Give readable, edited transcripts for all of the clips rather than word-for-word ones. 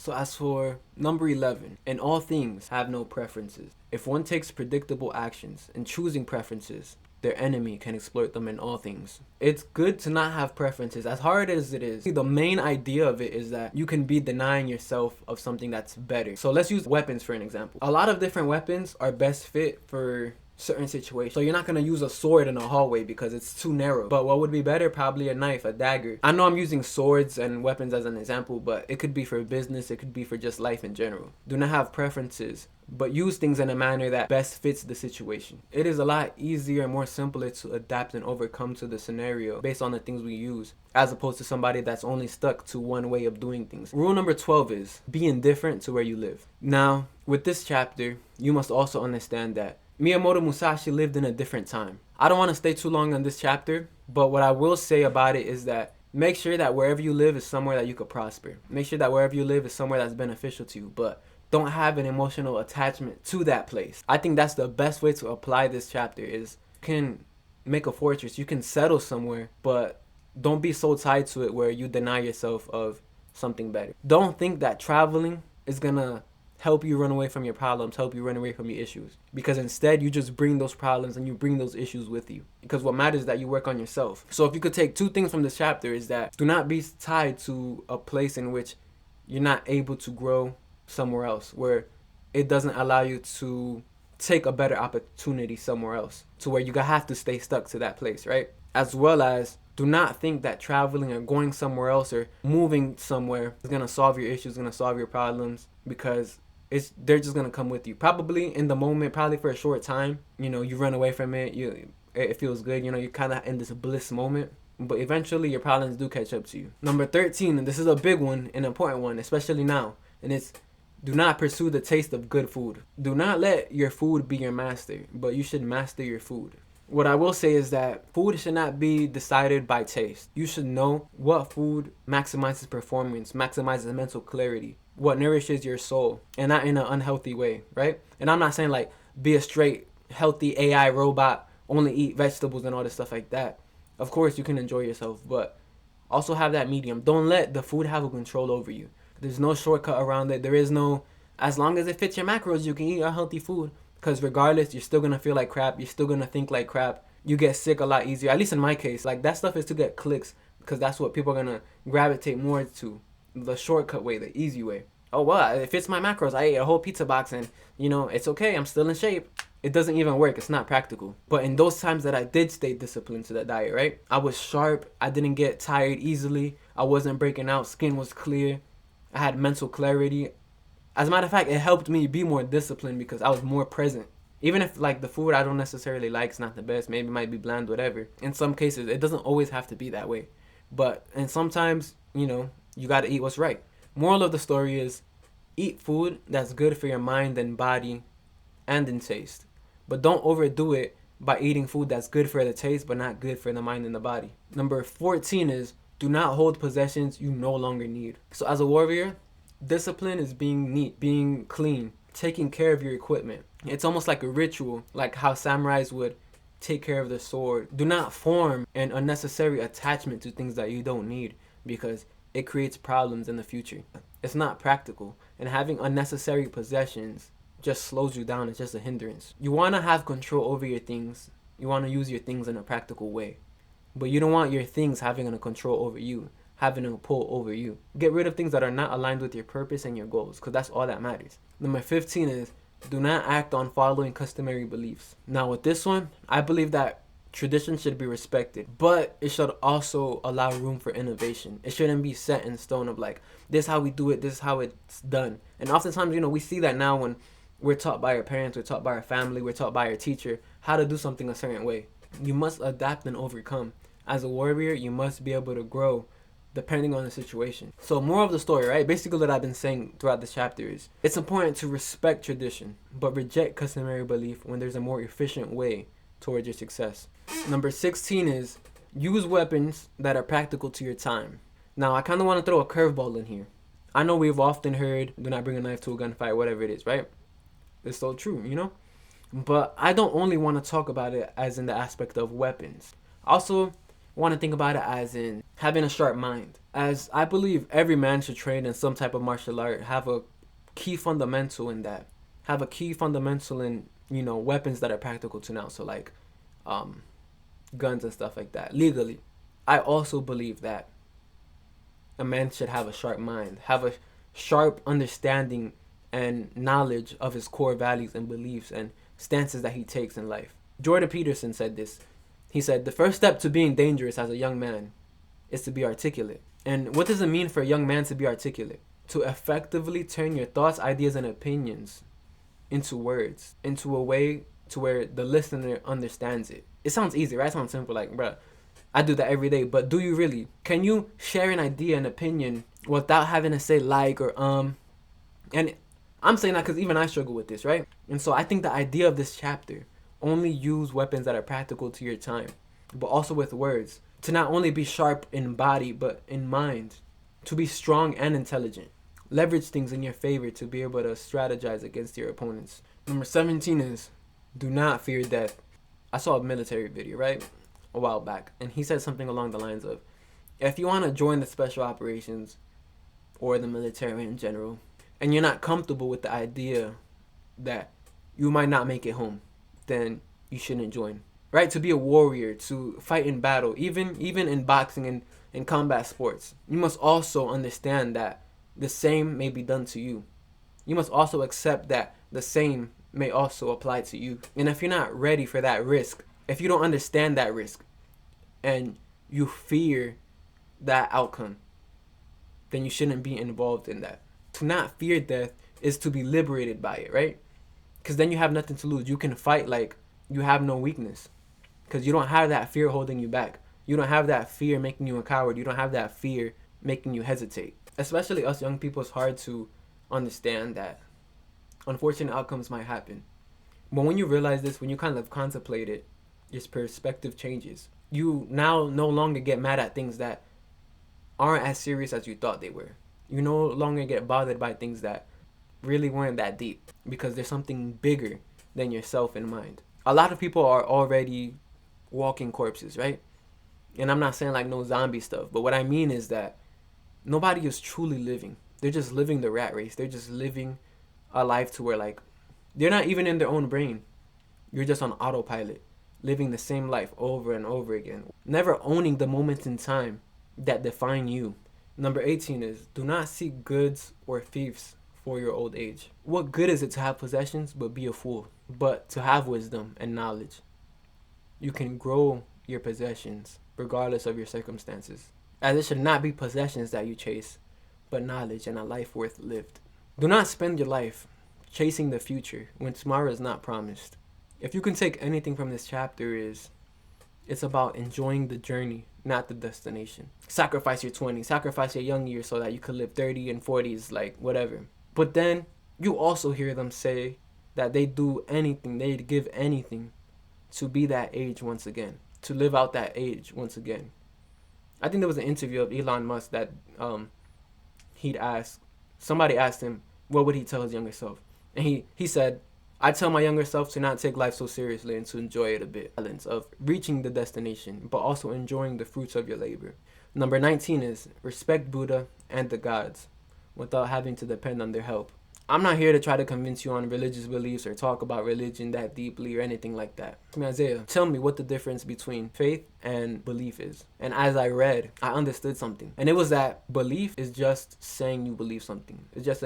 So as for number 11, in all things have no preferences. If one takes predictable actions and choosing preferences, their enemy can exploit them in all things. It's good to not have preferences, as hard as it is. The main idea of it is that you can be denying yourself of something that's better. So let's use weapons for an example. A lot of different weapons are best fit for certain situations. So you're not gonna use a sword in a hallway because it's too narrow. But what would be better? Probably a knife, a dagger. I know I'm using swords and weapons as an example, but it could be for business, it could be for just life in general. Do not have preferences, but use things in a manner that best fits the situation. It is a lot easier and more simpler to adapt and overcome to the scenario based on the things we use, as opposed to somebody that's only stuck to one way of doing things. Rule number 12 is be indifferent to where you live. Now, with this chapter, you must also understand that Miyamoto Musashi lived in a different time. I don't want to stay too long on this chapter, but what I will say about it is that make sure that wherever you live is somewhere that you could prosper. Make sure that wherever you live is somewhere that's beneficial to you, but don't have an emotional attachment to that place. I think that's the best way to apply this chapter is you can make a fortress, you can settle somewhere, but don't be so tied to it where you deny yourself of something better. Don't think that traveling is gonna help you run away from your problems, help you run away from your issues. Because instead, you just bring those problems and you bring those issues with you. Because what matters is that you work on yourself. So if you could take two things from this chapter is that do not be tied to a place in which you're not able to grow somewhere else, where it doesn't allow you to take a better opportunity somewhere else, to where you have to stay stuck to that place, right? As well as do not think that traveling or going somewhere else or moving somewhere is going to solve your issues, going to solve your problems, because they're just gonna come with you. Probably in the moment, probably for a short time. You know, you run away from it. It feels good. You know, you're kind of in this bliss moment. But eventually, your problems do catch up to you. Number 13, and this is a big one, an important one, especially now, and it's do not pursue the taste of good food. Do not let your food be your master, but you should master your food. What I will say is that food should not be decided by taste. You should know what food maximizes performance, maximizes mental clarity, what nourishes your soul, and not in an unhealthy way, right? And I'm not saying like be a straight healthy AI robot, only eat vegetables and all this stuff like that. Of course you can enjoy yourself, but also have that medium. Don't let the food have a control over you. There's no shortcut around it. There is no, as long as it fits your macros, you can eat a healthy food. Because regardless, you're still gonna feel like crap. You're still gonna think like crap. You get sick a lot easier. At least in my case, like that stuff is to get clicks, because that's what people are gonna gravitate more to. The shortcut way, the easy way. Oh well, it fits my macros. I ate a whole pizza box and you know, it's okay. I'm still in shape. It doesn't even work. It's not practical. But in those times that I did stay disciplined to that diet, right? I was sharp. I didn't get tired easily. I wasn't breaking out. Skin was clear. I had mental clarity. As a matter of fact, it helped me be more disciplined because I was more present. Even if like the food I don't necessarily like is not the best, maybe it might be bland, whatever. In some cases, it doesn't always have to be that way. And sometimes, you know, you gotta eat what's right. Moral of the story is eat food that's good for your mind and body and in taste. But don't overdo it by eating food that's good for the taste but not good for the mind and the body. Number 14 is do not hold possessions you no longer need. So as a warrior, discipline is being neat, being clean, taking care of your equipment. It's almost like a ritual, like how samurais would take care of the sword. Do not form an unnecessary attachment to things that you don't need because it creates problems in the future. It's not practical, and having unnecessary possessions just slows you down. It's just a hindrance. You want to have control over your things. You want to use your things in a practical way, but you don't want your things having a control over you, having a pull over you. Get rid of things that are not aligned with your purpose and your goals, because that's all that matters. Number 15 is do not act on following customary beliefs. Now with this one, I believe that tradition should be respected, but it should also allow room for innovation. It shouldn't be set in stone of like, this is how we do it, this is how it's done. And oftentimes, you know, we see that now when we're taught by our parents, we're taught by our family, we're taught by our teacher how to do something a certain way. You must adapt and overcome. As a warrior, you must be able to grow depending on the situation. So more of the story, right? Basically what I've been saying throughout this chapter is it's important to respect tradition, but reject customary belief when there's a more efficient way towards your success. Number 16 is use weapons that are practical to your time. Now, I kind of want to throw a curveball in here. I know we've often heard, do not bring a knife to a gunfight, whatever it is, right? It's so true, you know? But I don't only want to talk about it as in the aspect of weapons. I also want to think about it as in having a sharp mind. As I believe every man should train in some type of martial art, have a key fundamental in that. Have a key fundamental in, weapons that are practical to now. So like guns and stuff like that, legally. I also believe that a man should have a sharp mind, have a sharp understanding and knowledge of his core values and beliefs and stances that he takes in life. Jordan Peterson said this. He said, the first step to being dangerous as a young man is to be articulate. And what does it mean for a young man to be articulate? To effectively turn your thoughts, ideas, and opinions into words, into a way to where the listener understands it. It sounds easy, right? It sounds simple, like, bruh, I do that every day, but do you really? Can you share an idea, an opinion, without having to say like or And I'm saying that because even I struggle with this, right? And so I think the idea of this chapter, only use weapons that are practical to your time, but also with words, to not only be sharp in body, but in mind, to be strong and intelligent. Leverage things in your favor to be able to strategize against your opponents. Number 17 is, do not fear death. I saw a military video, right? A while back, and he said something along the lines of, if you want to join the special operations or the military in general, and you're not comfortable with the idea that you might not make it home, then you shouldn't join. Right? To be a warrior, to fight in battle, even in boxing and in combat sports, you must also understand that the same may be done to you. You must also accept that the same may also apply to you. And if you're not ready for that risk, if you don't understand that risk, and you fear that outcome, then you shouldn't be involved in that. To not fear death is to be liberated by it, right? Because then you have nothing to lose. You can fight like you have no weakness, because you don't have that fear holding you back. You don't have that fear making you a coward. You don't have that fear making you hesitate. Especially us young people, it's hard to understand that unfortunate outcomes might happen. But when you realize this, when you kind of contemplate it, your perspective changes. You now no longer get mad at things that aren't as serious as you thought they were. You no longer get bothered by things that really weren't that deep, because there's something bigger than yourself in mind. A lot of people are already walking corpses, right? And I'm not saying like no zombie stuff, but what I mean is that nobody is truly living. They're just living the rat race. They're just living a life to where like they're not even in their own brain. You're just on autopilot, living the same life over and over again, never owning the moments in time that define you. Number 18 is, do not seek goods or fiefs for your old age. What good is it to have possessions but be a fool? But to have wisdom and knowledge. You can grow your possessions regardless of your circumstances, as it should not be possessions that you chase, but knowledge and a life worth lived. Do not spend your life chasing the future when tomorrow is not promised. If you can take anything from this chapter, it's about enjoying the journey, not the destination. Sacrifice your 20s, sacrifice your young years so that you could live 30 and 40s, like whatever. But then you also hear them say that they do anything, they'd give anything to be that age once again, to live out that age once again. I think there was an interview of Elon Musk that somebody asked him, what would he tell his younger self? And he said, I tell my younger self to not take life so seriously and to enjoy it a bit. Balance of reaching the destination, but also enjoying the fruits of your labor. Number 19 is respect Buddha and the gods without having to depend on their help. I'm not here to try to convince you on religious beliefs or talk about religion that deeply or anything like that. Isaiah, tell me what the difference between faith and belief is. And as I read, I understood something. And it was that belief is just saying you believe something. It's just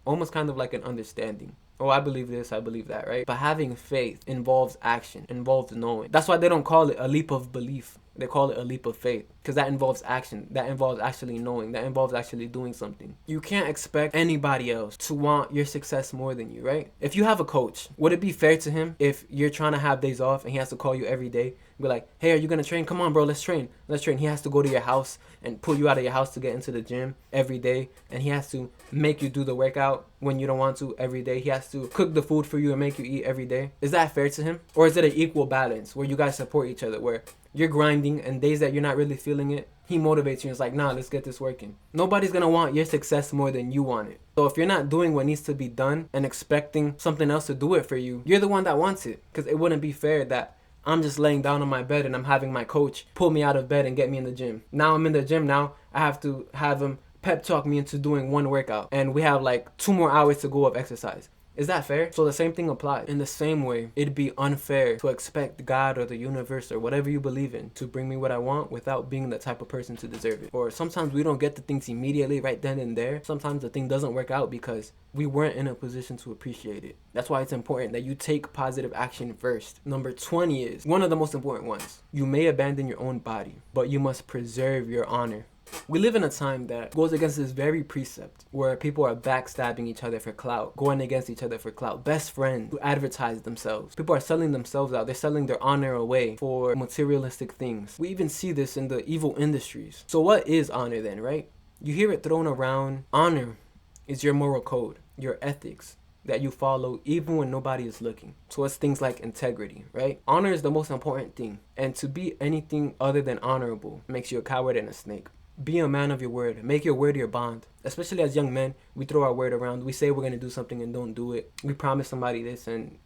almost kind of like an understanding. Oh, I believe this, I believe that, right? But having faith involves action, involves knowing. That's why they don't call it a leap of belief. They call it a leap of faith, because that involves action. That involves actually knowing. That involves actually doing something. You can't expect anybody else to want your success more than you, right? If you have a coach, would it be fair to him if you're trying to have days off and he has to call you every day? Be like, hey, are you going to train? Come on, bro, let's train. Let's train. He has to go to your house and pull you out of your house to get into the gym every day. And he has to make you do the workout when you don't want to every day. He has to cook the food for you and make you eat every day. Is that fair to him? Or is it an equal balance where you guys support each other, where you're grinding and days that you're not really feeling it, he motivates you and is like, nah, let's get this working. Nobody's going to want your success more than you want it. So if you're not doing what needs to be done and expecting something else to do it for you, you're the one that wants it. Because it wouldn't be fair that I'm just laying down on my bed and I'm having my coach pull me out of bed and get me in the gym. Now I'm in the gym. Now I have to have him pep talk me into doing one workout, and we have like 2 more hours to go of exercise. Is that fair? So the same thing applies. In the same way, it'd be unfair to expect God or the universe or whatever you believe in to bring me what I want without being the type of person to deserve it. Or sometimes we don't get the things immediately right then and there. Sometimes the thing doesn't work out because we weren't in a position to appreciate it. That's why it's important that you take positive action first. Number 20 is one of the most important ones. You may abandon your own body, but you must preserve your honor. We live in a time that goes against this very precept where people are backstabbing each other for clout, going against each other for clout, best friends who advertise themselves. People are selling themselves out. They're selling their honor away for materialistic things. We even see this in the evil industries. So what is honor then, right? You hear it thrown around. Honor is your moral code, your ethics that you follow even when nobody is looking. So it's things like integrity, right? Honor is the most important thing. And to be anything other than honorable makes you a coward and a snake. Be a man of your word. Make your word your bond. Especially as young men, we throw our word around. We say we're going to do something and don't do it. We promise somebody this and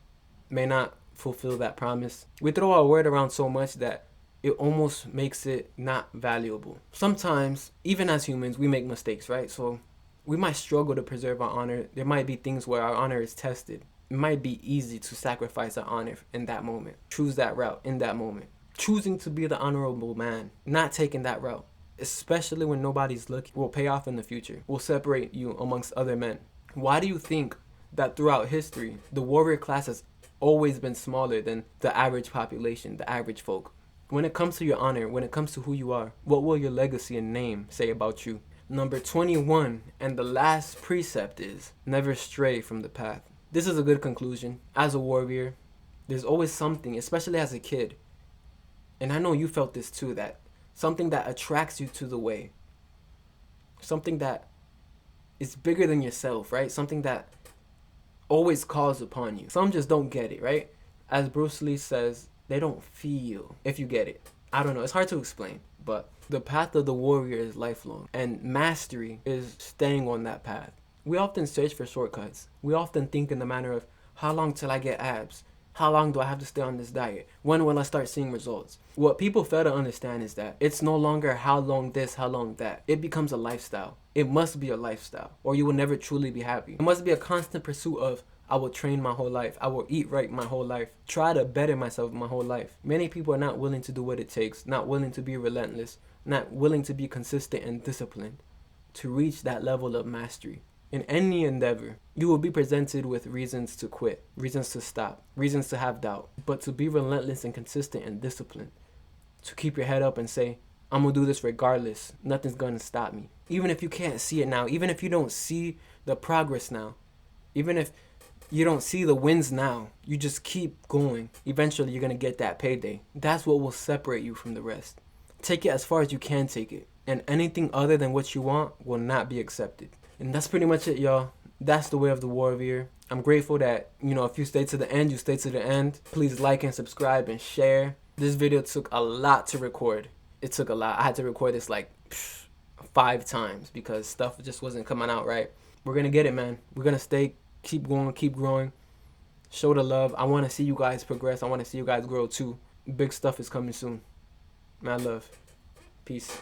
may not fulfill that promise. We throw our word around so much that it almost makes it not valuable. Sometimes, even as humans, we make mistakes, right? So we might struggle to preserve our honor. There might be things where our honor is tested. It might be easy to sacrifice our honor in that moment. Choose that route in that moment. Choosing to be the honorable man, not taking that route, especially when nobody's looking, will pay off in the future, will separate you amongst other men. Why do you think that throughout history, the warrior class has always been smaller than the average population, the average folk? When it comes to your honor, when it comes to who you are, what will your legacy and name say about you? Number 21, and the last precept is, never stray from the path. This is a good conclusion. As a warrior, there's always something, especially as a kid, and I know you felt this too, that something that attracts you to the way. Something that is bigger than yourself, right? Something that always calls upon you. Some just don't get it, right? As Bruce Lee says, they don't feel if you get it. I don't know. It's hard to explain. But the path of the warrior is lifelong. And mastery is staying on that path. We often search for shortcuts. We often think in the manner of, how long till I get abs? How long do I have to stay on this diet? When will I start seeing results? What people fail to understand is that it's no longer how long this, how long that. It becomes a lifestyle. It must be a lifestyle, or you will never truly be happy. It must be a constant pursuit of, I will train my whole life. I will eat right my whole life. Try to better myself my whole life. Many people are not willing to do what it takes, not willing to be relentless, not willing to be consistent and disciplined to reach that level of mastery. In any endeavor, you will be presented with reasons to quit, reasons to stop, reasons to have doubt. But to be relentless and consistent and disciplined, to keep your head up and say, I'm going to do this regardless. Nothing's going to stop me. Even if you can't see it now, even if you don't see the progress now, even if you don't see the wins now, you just keep going. Eventually, you're going to get that payday. That's what will separate you from the rest. Take it as far as you can take it. And anything other than what you want will not be accepted. And that's pretty much it, y'all. That's the way of the warrior. I'm grateful that, if you stay to the end, you stay to the end. Please like and subscribe and share. This video took a lot to record. It took a lot. I had to record this like 5 times because stuff just wasn't coming out right. We're going to get it, man. We're going to keep going, keep growing. Show the love. I want to see you guys progress. I want to see you guys grow too. Big stuff is coming soon. Mad love. Peace.